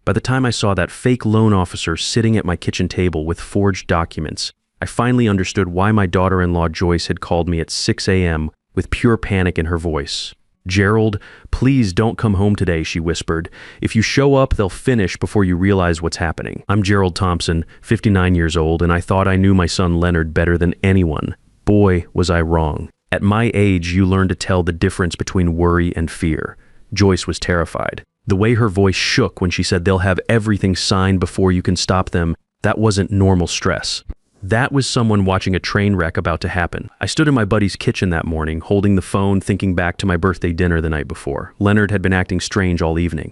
By the time I saw that fake loan officer sitting at my kitchen table with forged documents, I finally understood why my daughter-in-law Joyce had called me at 6 a.m. with pure panic in her voice. "Gerald, please don't come home today," she whispered. "If you show up, they'll finish before you realize what's happening." I'm Gerald Thompson, 59 years old, and I thought I knew my son Leonard better than anyone. Boy, was I wrong. At my age, you learn to tell the difference between worry and fear. Joyce was terrified. The way her voice shook when she said they'll have everything signed before you can stop them, that wasn't normal stress. That was someone watching a train wreck about to happen. I stood in my buddy's kitchen that morning, holding the phone, thinking back to my birthday dinner the night before. Leonard had been acting strange all evening.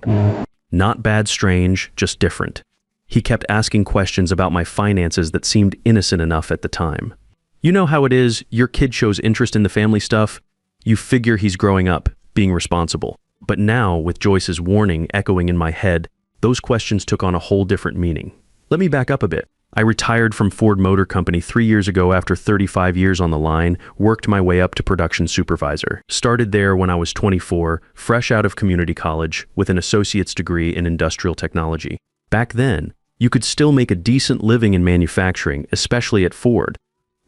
Not bad strange, just different. He kept asking questions about my finances that seemed innocent enough at the time. You know how it is, your kid shows interest in the family stuff? You figure he's growing up, being responsible. But now, with Joyce's warning echoing in my head, those questions took on a whole different meaning. Let me back up a bit. I retired from Ford Motor Company 3 years ago after 35 years on the line, worked my way up to production supervisor. Started there when I was 24, fresh out of community college, with an associate's degree in industrial technology. Back then, you could still make a decent living in manufacturing, especially at Ford.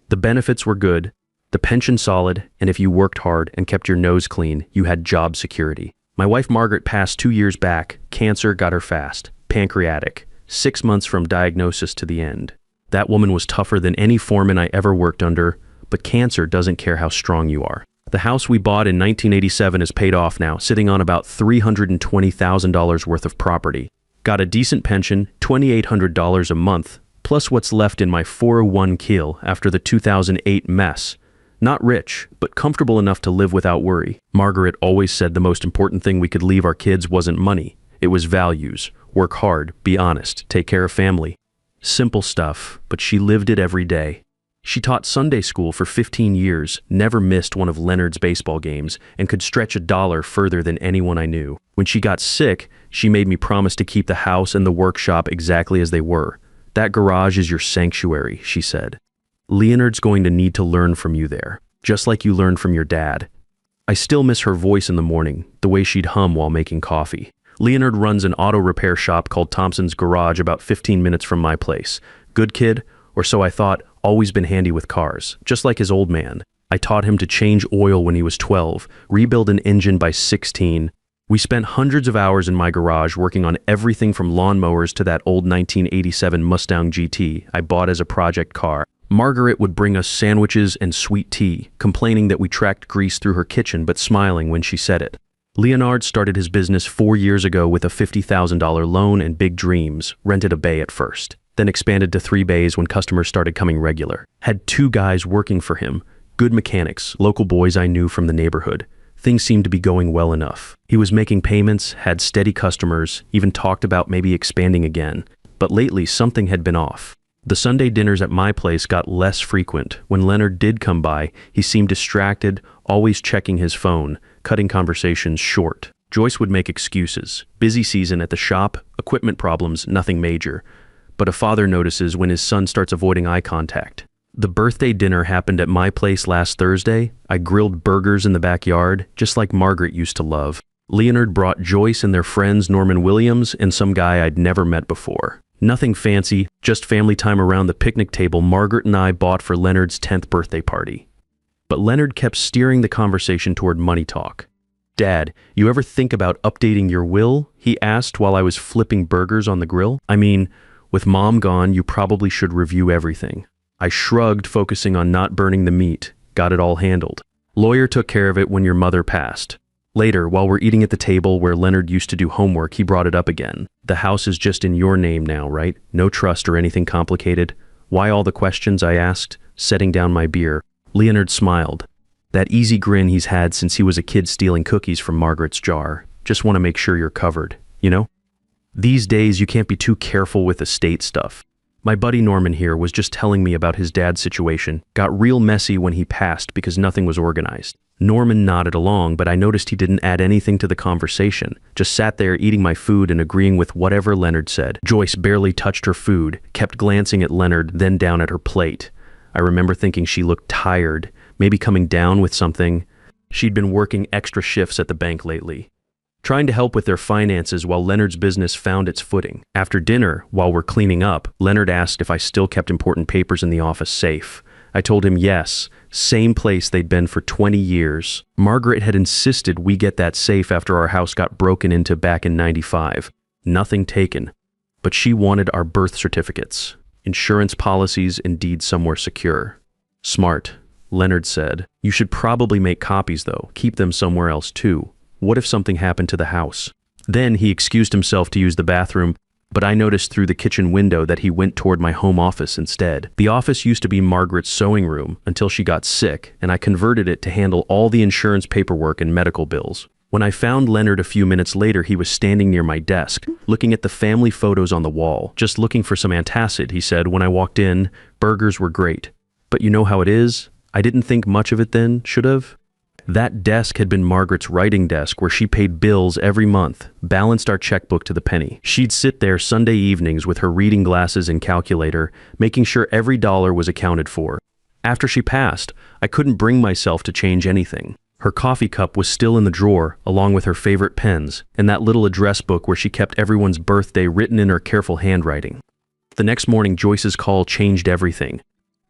The benefits were good, the pension solid, and if you worked hard and kept your nose clean, you had job security. My wife Margaret passed 2 years back. Cancer got her fast. Pancreatic. 6 months from diagnosis to the end. That woman was tougher than any foreman I ever worked under, but cancer doesn't care how strong you are. The house we bought in 1987 is paid off now, sitting on about $320,000 worth of property. Got a decent pension, $2,800 a month, plus what's left in my 401k after the 2008 mess. Not rich, but comfortable enough to live without worry. Margaret always said the most important thing we could leave our kids wasn't money. It was values. Work hard, be honest, take care of family. Simple stuff, but she lived it every day. She taught Sunday school for 15 years, never missed one of Leonard's baseball games, and could stretch a dollar further than anyone I knew. When she got sick, she made me promise to keep the house and the workshop exactly as they were. "That garage is your sanctuary," she said. "Leonard's going to need to learn from you there, just like you learned from your dad." I still miss her voice in the morning, the way she'd hum while making coffee. Leonard runs an auto repair shop called Thompson's Garage about 15 minutes from my place. Good kid, or so I thought, always been handy with cars, just like his old man. I taught him to change oil when he was 12, rebuild an engine by 16. We spent hundreds of hours in my garage working on everything from lawnmowers to that old 1987 Mustang GT I bought as a project car. Margaret would bring us sandwiches and sweet tea, complaining that we tracked grease through her kitchen but smiling when she said it. Leonard started his business 4 years ago with a $50,000 loan and big dreams, rented a bay at first, then expanded to 3 bays when customers started coming regular. Had 2 guys working for him, good mechanics, local boys I knew from the neighborhood. Things seemed to be going well enough. He was making payments, had steady customers, even talked about maybe expanding again. But lately, something had been off. The Sunday dinners at my place got less frequent. When Leonard did come by, he seemed distracted, always checking his phone, cutting conversations short. Joyce would make excuses. Busy season at the shop, equipment problems, nothing major. But a father notices when his son starts avoiding eye contact. The birthday dinner happened at my place last Thursday. I grilled burgers in the backyard, just like Margaret used to love. Leonard brought Joyce and their friends Norman Williams and some guy I'd never met before. Nothing fancy, just family time around the picnic table Margaret and I bought for Leonard's 10th birthday party. But Leonard kept steering the conversation toward money talk. "Dad, you ever think about updating your will?" he asked while I was flipping burgers on the grill. "I mean, with Mom gone, you probably should review everything." I shrugged, focusing on not burning the meat. Got it all handled. "Lawyer took care of it when your mother passed." Later, while we're eating at the table where Leonard used to do homework, he brought it up again. "The house is just in your name now, right? No trust or anything complicated?" "Why all the questions?" I asked, setting down my beer. Leonard smiled. That easy grin he's had since he was a kid stealing cookies from Margaret's jar. "Just want to make sure you're covered, you know? These days, you can't be too careful with estate stuff." My buddy Norman here was just telling me about his dad's situation. Got real messy when he passed because nothing was organized. Norman nodded along, but I noticed he didn't add anything to the conversation. Just sat there eating my food and agreeing with whatever Leonard said. Joyce barely touched her food, kept glancing at Leonard, then down at her plate. I remember thinking she looked tired, maybe coming down with something. She'd been working extra shifts at the bank lately. trying to help with their finances while Leonard's business found its footing. After dinner, while we're cleaning up, Leonard asked if I still kept important papers in the office safe. I told him yes, same place they'd been for 20 years. Margaret had insisted we get that safe after our house got broken into back in '95. Nothing taken. But she wanted our birth certificates, insurance policies, and deeds somewhere secure. Smart, Leonard said. You should probably make copies though, keep them somewhere else too. What if something happened to the house? Then he excused himself to use the bathroom, but I noticed through the kitchen window that he went toward my home office instead. The office used to be Margaret's sewing room until she got sick, and I converted it to handle all the insurance paperwork and medical bills. When I found Leonard a few minutes later, he was standing near my desk, looking at the family photos on the wall. Just looking for some antacid, he said. When I walked in, burgers were great. But you know how it is? I didn't think much of it then, should have? That desk had been Margaret's writing desk where she paid bills every month, balanced our checkbook to the penny. She'd sit there Sunday evenings with her reading glasses and calculator, making sure every dollar was accounted for. After she passed, I couldn't bring myself to change anything. Her coffee cup was still in the drawer, along with her favorite pens, and that little address book where she kept everyone's birthday written in her careful handwriting. The next morning, Joyce's call changed everything.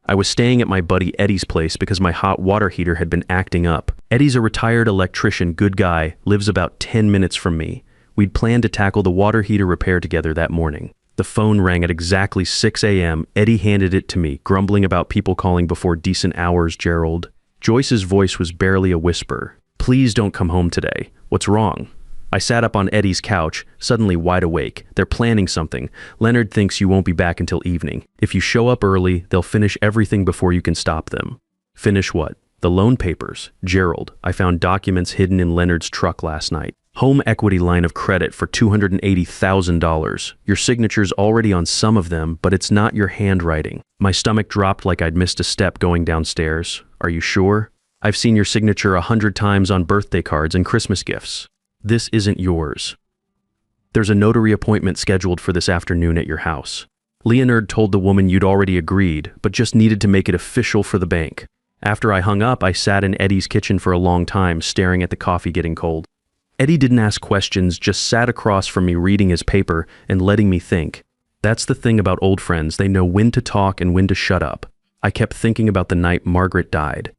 I was staying at my buddy Eddie's place because my hot water heater had been acting up. Eddie's a retired electrician, good guy, lives about 10 minutes from me. We'd planned to tackle the water heater repair together that morning. The phone rang at exactly 6 a.m. Eddie handed it to me, grumbling about people calling before decent hours, Gerald. Joyce's voice was barely a whisper. Please don't come home today. What's wrong? I sat up on Eddie's couch, suddenly wide awake. They're planning something. Leonard thinks you won't be back until evening. If you show up early, they'll finish everything before you can stop them. Finish what? The loan papers. Gerald, I found documents hidden in Leonard's truck last night. Home equity line of credit for $280,000. Your signature's already on some of them, but it's not your handwriting. My stomach dropped like I'd missed a step going downstairs. Are you sure? I've seen your signature 100 times on birthday cards and Christmas gifts. This isn't yours. There's a notary appointment scheduled for this afternoon at your house. Leonard told the woman you'd already agreed, but just needed to make it official for the bank. After I hung up, I sat in Eddie's kitchen for a long time, staring at the coffee getting cold. Eddie didn't ask questions, just sat across from me reading his paper and letting me think. That's the thing about old friends, they know when to talk and when to shut up. I kept thinking about the night Margaret died.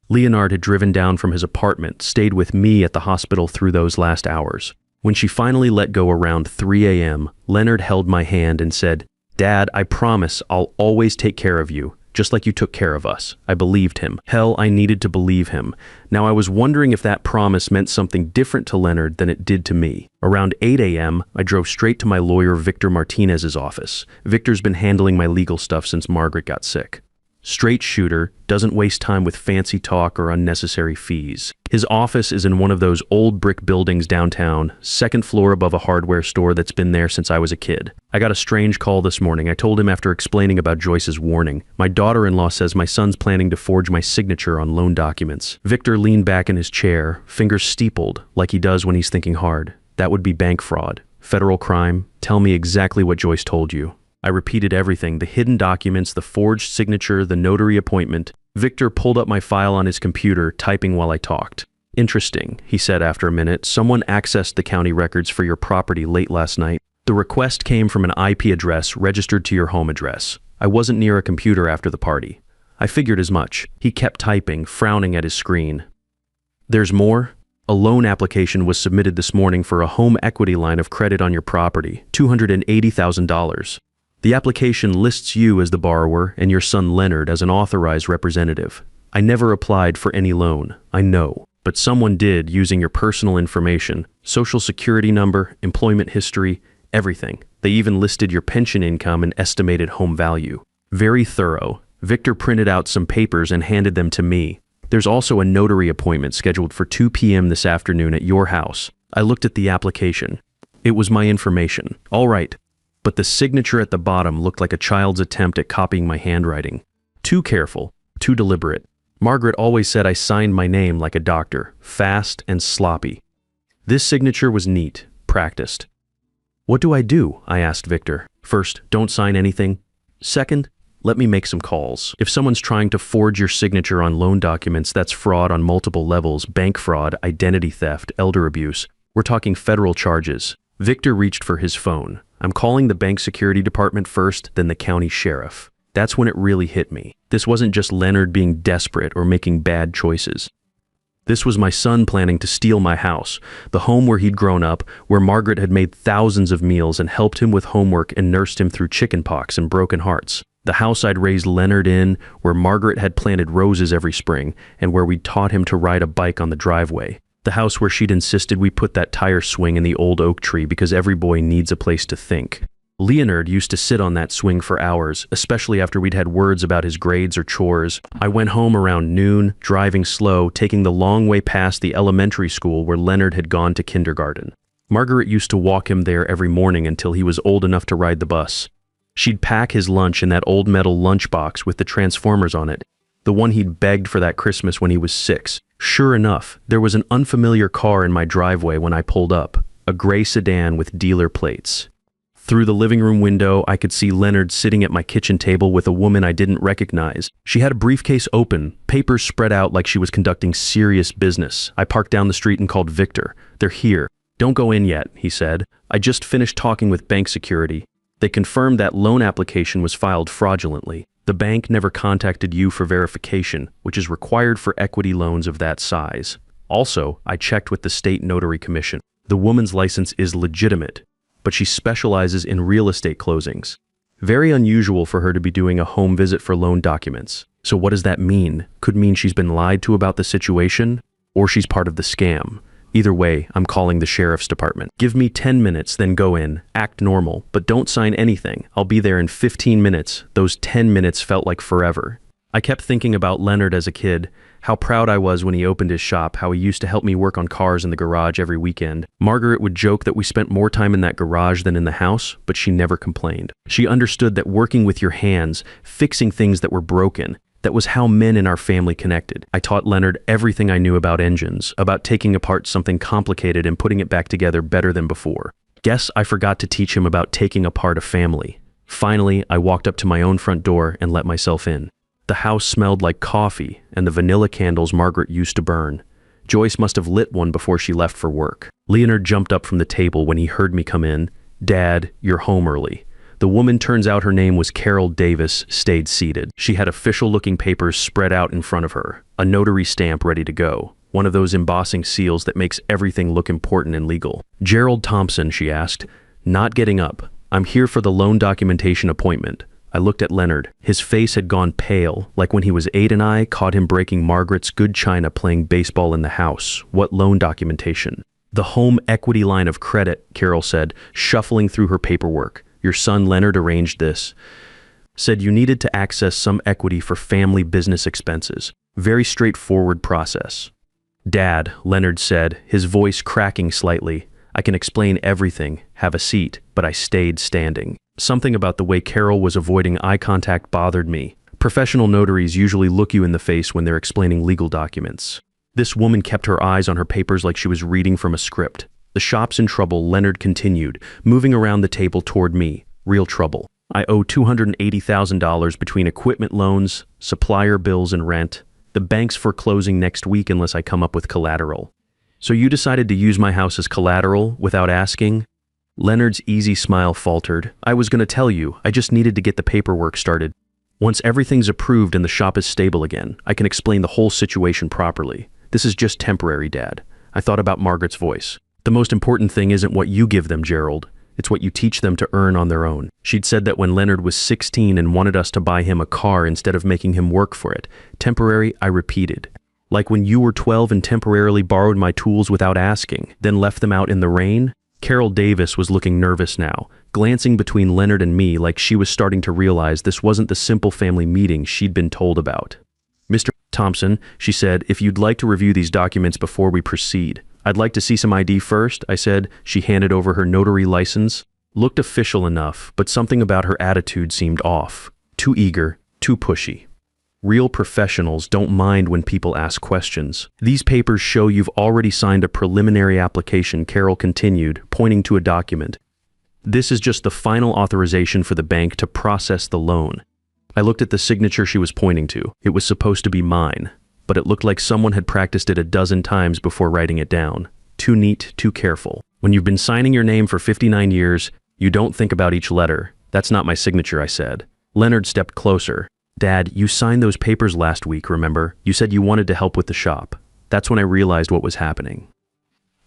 Leonard had driven down from his apartment, stayed with me at the hospital through those last hours. When she finally let go around 3 a.m., Leonard held my hand and said, Dad, I promise I'll always take care of you, just like you took care of us. I believed him. Hell, I needed to believe him. Now I was wondering if that promise meant something different to Leonard than it did to me. Around 8 a.m., I drove straight to my lawyer Victor Martinez's office. Victor's been handling my legal stuff since Margaret got sick. Straight shooter, doesn't waste time with fancy talk or unnecessary fees. His office is in one of those old brick buildings downtown, second floor above a hardware store that's been there since I was a kid. I got a strange call this morning. I told him after explaining about Joyce's warning. My daughter-in-law says my son's planning to forge my signature on loan documents. Victor leaned back in his chair, fingers steepled, like he does when he's thinking hard. That would be bank fraud. Federal crime. Tell me exactly what Joyce told you. I repeated everything, the hidden documents, the forged signature, the notary appointment. Victor pulled up my file on his computer, typing while I talked. Interesting, he said after a minute. Someone accessed the county records for your property late last night. The request came from an IP address registered to your home address. I wasn't near a computer after the party. I figured as much. He kept typing, frowning at his screen. There's more? A loan application was submitted this morning for a home equity line of credit on your property, $280,000. The application lists you as the borrower and your son Leonard as an authorized representative. I never applied for any loan, I know, but someone did using your personal information, social security number, employment history, everything. They even listed your pension income and estimated home value. Very thorough. Victor printed out some papers and handed them to me. There's also a notary appointment scheduled for 2 p.m. this afternoon at your house. I looked at the application. It was my information. All right. But the signature at the bottom looked like a child's attempt at copying my handwriting. Too careful, too deliberate. Margaret always said I signed my name like a doctor, fast and sloppy. This signature was neat, practiced. What do? I asked Victor. First, don't sign anything. Second, let me make some calls. If someone's trying to forge your signature on loan documents, that's fraud on multiple levels, bank fraud, identity theft, elder abuse. We're talking federal charges. Victor reached for his phone. I'm calling the bank security department first, then the county sheriff. That's when it really hit me. This wasn't just Leonard being desperate or making bad choices. This was my son planning to steal my house, the home where he'd grown up, where Margaret had made thousands of meals and helped him with homework and nursed him through chickenpox and broken hearts. The house I'd raised Leonard in, where Margaret had planted roses every spring, and where we'd taught him to ride a bike on the driveway. The house where she'd insisted we put that tire swing in the old oak tree because every boy needs a place to think. Leonard used to sit on that swing for hours, especially after we'd had words about his grades or chores. I went home around noon, driving slow, taking the long way past the elementary school where Leonard had gone to kindergarten. Margaret used to walk him there every morning until he was old enough to ride the bus. She'd pack his lunch in that old metal lunchbox with the transformers on it, the one he'd begged for that Christmas when he was 6. Sure enough, there was an unfamiliar car in my driveway when I pulled up, a gray sedan with dealer plates. Through the living room window, I could see Leonard sitting at my kitchen table with a woman I didn't recognize. She had a briefcase open, papers spread out like she was conducting serious business. I parked down the street and called Victor. "They're here." "Don't go in yet," he said. "I just finished talking with bank security. They confirmed that loan application was filed fraudulently. The bank never contacted you for verification, which is required for equity loans of that size. Also, I checked with the state notary commission. The woman's license is legitimate, but she specializes in real estate closings. Very unusual for her to be doing a home visit for loan documents. So what does that mean? Could mean she's been lied to about the situation, or she's part of the scam. Either way, I'm calling the sheriff's department. Give me 10 minutes, then go in. Act normal, but don't sign anything. I'll be there in 15 minutes. Those 10 minutes felt like forever. I kept thinking about Leonard as a kid, how proud I was when he opened his shop, how he used to help me work on cars in the garage every weekend. Margaret would joke that we spent more time in that garage than in the house, but she never complained. She understood that working with your hands, fixing things that were broken, that was how men in our family connected. I taught Leonard everything I knew about engines, about taking apart something complicated and putting it back together better than before. Guess I forgot to teach him about taking apart a family. Finally, I walked up to my own front door and let myself in. The house smelled like coffee and the vanilla candles Margaret used to burn. Joyce must have lit one before she left for work. Leonard jumped up from the table when he heard me come in. "Dad, you're home early." The woman, turns out her name was Carol Davis, stayed seated. She had official-looking papers spread out in front of her, a notary stamp ready to go, one of those embossing seals that makes everything look important and legal. "Gerald Thompson," she asked. "Not getting up. I'm here for the loan documentation appointment." I looked at Leonard. His face had gone pale, like when he was 8 and I caught him breaking Margaret's good china playing baseball in the house. "What loan documentation?" "The home equity line of credit," Carol said, shuffling through her paperwork. "Your son Leonard arranged this. Said you needed to access some equity for family business expenses. Very straightforward process." "Dad," Leonard said, his voice cracking slightly. "I can explain everything. Have a seat." But I stayed standing. Something about the way Carol was avoiding eye contact bothered me. Professional notaries usually look you in the face when they're explaining legal documents. This woman kept her eyes on her papers like she was reading from a script. "The shop's in trouble," Leonard continued, moving around the table toward me. "Real trouble. I owe $280,000 between equipment loans, supplier bills, and rent. The bank's foreclosing next week unless I come up with collateral." "So you decided to use my house as collateral without asking?" Leonard's easy smile faltered. "I was going to tell you. I just needed to get the paperwork started. Once everything's approved and the shop is stable again, I can explain the whole situation properly. This is just temporary, Dad." I thought about Margaret's voice. "The most important thing isn't what you give them, Gerald. It's what you teach them to earn on their own." She'd said that when Leonard was 16 and wanted us to buy him a car instead of making him work for it. Temporary, I repeated. "Like when you were 12 and temporarily borrowed my tools without asking, then left them out in the rain?" Carol Davis was looking nervous now, glancing between Leonard and me like she was starting to realize this wasn't the simple family meeting she'd been told about. "Mr. Thompson," she said, "if you'd like to review these documents before we proceed." "I'd like to see some ID first," I said. She handed over her notary license. Looked official enough, but something about her attitude seemed off. Too eager, too pushy. Real professionals don't mind when people ask questions. "These papers show you've already signed a preliminary application," Carol continued, pointing to a document. "This is just the final authorization for the bank to process the loan." I looked at the signature she was pointing to. It was supposed to be mine, but it looked like someone had practiced it a dozen times before writing it down. too neat, too careful. When you've been signing your name for 59 years, you don't think about each letter. That's not my signature, I said. Leonard stepped closer. Dad, you signed those papers last week, remember? You said you wanted to help with the shop. That's when I realized what was happening.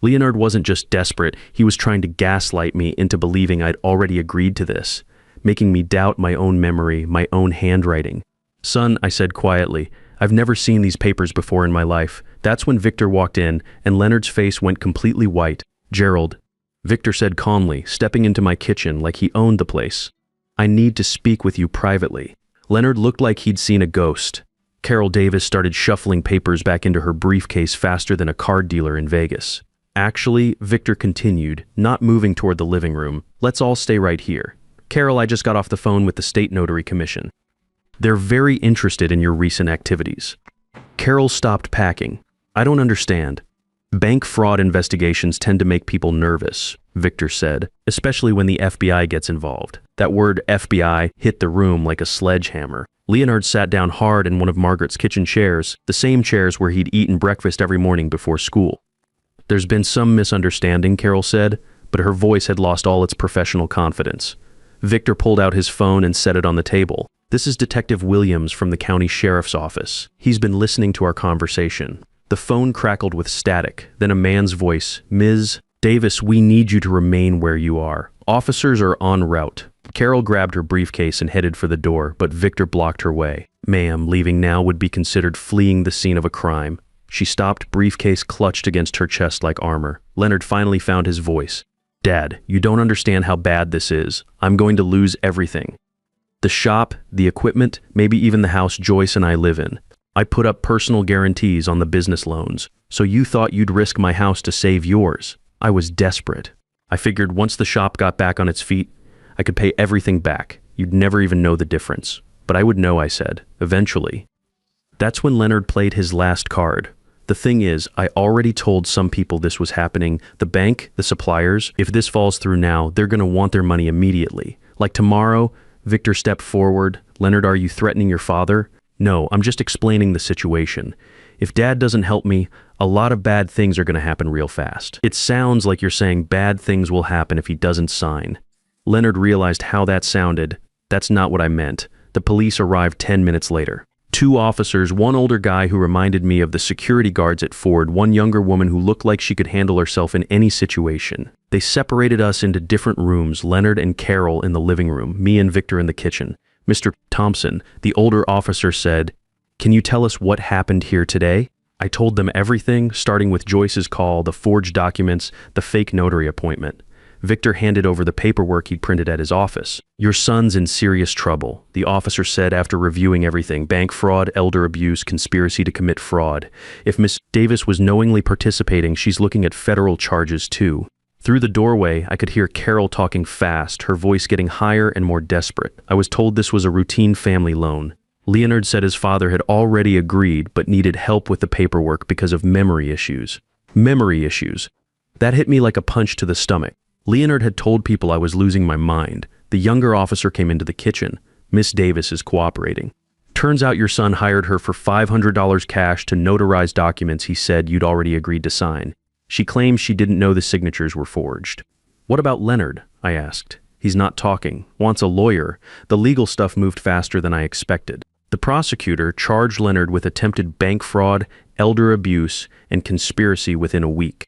Leonard wasn't just desperate, he was trying to gaslight me into believing I'd already agreed to this, making me doubt my own memory, my own handwriting. Son, I said quietly, I've never seen these papers before in my life. That's when Victor walked in, and Leonard's face went completely white. Gerald, Victor said calmly, stepping into my kitchen like he owned the place. I need to speak with you privately. Leonard looked like he'd seen a ghost. Carol Davis started shuffling papers back into her briefcase faster than a card dealer in Vegas. Actually, Victor continued, not moving toward the living room. Let's all stay right here. Carol, I just got off the phone with the State Notary Commission. They're very interested in your recent activities. Carol stopped packing. I don't understand. Bank fraud investigations tend to make people nervous, Victor said, especially when the FBI gets involved. That word FBI hit the room like a sledgehammer. Leonard sat down hard in one of Margaret's kitchen chairs, the same chairs where he'd eaten breakfast every morning before school. There's been some misunderstanding, Carol said, but her voice had lost all its professional confidence. Victor pulled out his phone and set it on the table. This is Detective Williams from the county sheriff's office. He's been listening to our conversation. The phone crackled with static, then a man's voice. Ms. Davis, we need you to remain where you are. Officers are en route. Carol grabbed her briefcase and headed for the door, but Victor blocked her way. Ma'am, leaving now would be considered fleeing the scene of a crime. She stopped, briefcase clutched against her chest like armor. Leonard finally found his voice. Dad, you don't understand how bad this is. I'm going to lose everything. The shop, the equipment, maybe even the house Joyce and I live in. I put up personal guarantees on the business loans, so you thought you'd risk my house to save yours. I was desperate. I figured once the shop got back on its feet, I could pay everything back. You'd never even know the difference. But I would know, I said, eventually. That's when Leonard played his last card. The thing is, I already told some people this was happening. The bank, the suppliers, if this falls through now, they're going to want their money immediately. Like tomorrow, Victor stepped forward. Leonard, are you threatening your father? No, I'm just explaining the situation. If Dad doesn't help me, a lot of bad things are going to happen real fast. It sounds like you're saying bad things will happen if he doesn't sign. Leonard realized how that sounded. That's not what I meant. The police arrived 10 minutes later. 2 officers, one older guy who reminded me of the security guards at Ford, one younger woman who looked like she could handle herself in any situation. They separated us into different rooms, Leonard and Carol in the living room, me and Victor in the kitchen. Mr. Thompson, the older officer, said, "Can you tell us what happened here today?" I told them everything, starting with Joyce's call, the forged documents, the fake notary appointment. Victor handed over the paperwork he'd printed at his office. Your son's in serious trouble, the officer said after reviewing everything. Bank fraud, elder abuse, conspiracy to commit fraud. If Miss Davis was knowingly participating, she's looking at federal charges too. Through the doorway, I could hear Carol talking fast, her voice getting higher and more desperate. I was told this was a routine family loan. Leonard said his father had already agreed but needed help with the paperwork because of memory issues. Memory issues. That hit me like a punch to the stomach. Leonard had told people I was losing my mind. The younger officer came into the kitchen. Miss Davis is cooperating. Turns out your son hired her for $500 cash to notarize documents he said you'd already agreed to sign. She claims she didn't know the signatures were forged. What about Leonard? I asked. He's not talking, wants a lawyer. The legal stuff moved faster than I expected. The prosecutor charged Leonard with attempted bank fraud, elder abuse, and conspiracy within a week.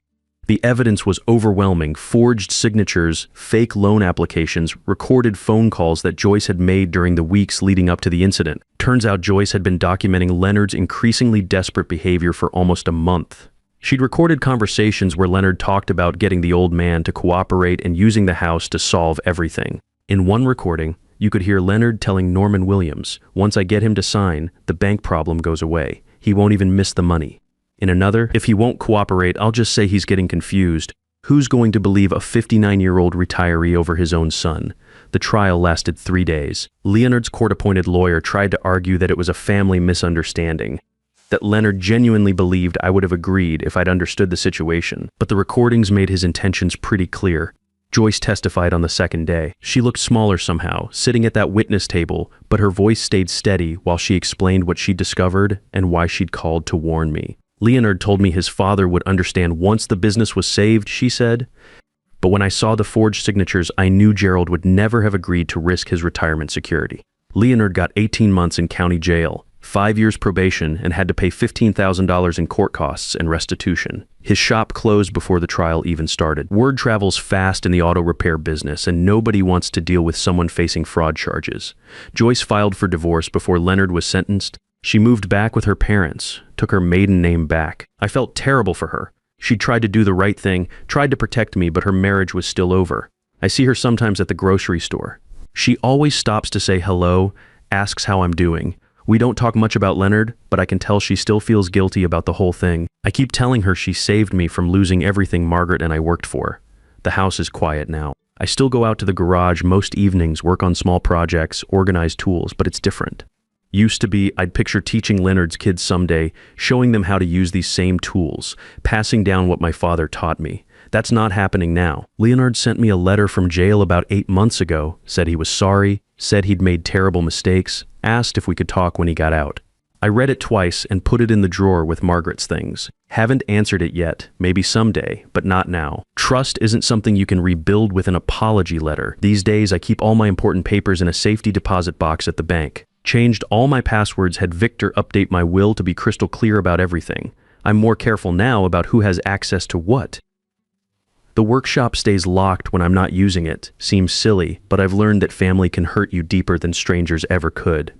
The evidence was overwhelming: forged signatures, fake loan applications, recorded phone calls that Joyce had made during the weeks leading up to the incident. Turns out Joyce had been documenting Leonard's increasingly desperate behavior for almost a month. She'd recorded conversations where Leonard talked about getting the old man to cooperate and using the house to solve everything. In one recording, you could hear Leonard telling Norman Williams, "Once I get him to sign, the bank problem goes away. He won't even miss the money." In another, "If he won't cooperate, I'll just say he's getting confused. Who's going to believe a 59-year-old retiree over his own son?" The trial lasted 3 days. Leonard's court-appointed lawyer tried to argue that it was a family misunderstanding, that Leonard genuinely believed I would have agreed if I'd understood the situation, but the recordings made his intentions pretty clear. Joyce testified on the second day. She looked smaller somehow, sitting at that witness table, but her voice stayed steady while she explained what she'd discovered and why she'd called to warn me. Leonard told me his father would understand once the business was saved, she said. But when I saw the forged signatures, I knew Gerald would never have agreed to risk his retirement security. Leonard got 18 months in county jail, 5 years probation, and had to pay $15,000 in court costs and restitution. His shop closed before the trial even started. Word travels fast in the auto repair business, and nobody wants to deal with someone facing fraud charges. Joyce filed for divorce before Leonard was sentenced. She moved back with her parents, took her maiden name back. I felt terrible for her. She tried to do the right thing, tried to protect me, but her marriage was still over. I see her sometimes at the grocery store. She always stops to say hello, asks how I'm doing. We don't talk much about Leonard, but I can tell she still feels guilty about the whole thing. I keep telling her she saved me from losing everything Margaret and I worked for. The house is quiet now. I still go out to the garage most evenings, work on small projects, organize tools, but it's different. Used to be, I'd picture teaching Leonard's kids someday, showing them how to use these same tools, passing down what my father taught me. That's not happening now. Leonard sent me a letter from jail about 8 months ago, said he was sorry, said he'd made terrible mistakes, asked if we could talk when he got out. I read it twice and put it in the drawer with Margaret's things. Haven't answered it yet, maybe someday, but not now. Trust isn't something you can rebuild with an apology letter. These days, I keep all my important papers in a safety deposit box at the bank. Changed all my passwords, had Victor update my will to be crystal clear about everything. I'm more careful now about who has access to what. The workshop stays locked when I'm not using it. Seems silly, but I've learned that family can hurt you deeper than strangers ever could.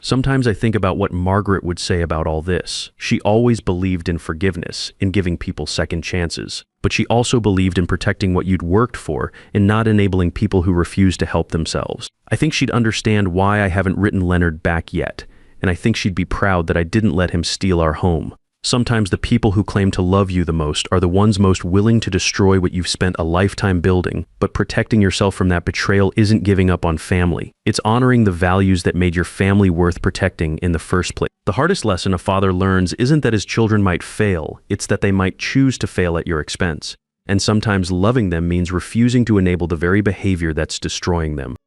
Sometimes I think about what Margaret would say about all this. She always believed in forgiveness, in giving people second chances. But she also believed in protecting what you'd worked for and not enabling people who refuse to help themselves. I think she'd understand why I haven't written Leonard back yet, and I think she'd be proud that I didn't let him steal our home. Sometimes the people who claim to love you the most are the ones most willing to destroy what you've spent a lifetime building, but protecting yourself from that betrayal isn't giving up on family. It's honoring the values that made your family worth protecting in the first place. The hardest lesson a father learns isn't that his children might fail, it's that they might choose to fail at your expense. And sometimes loving them means refusing to enable the very behavior that's destroying them.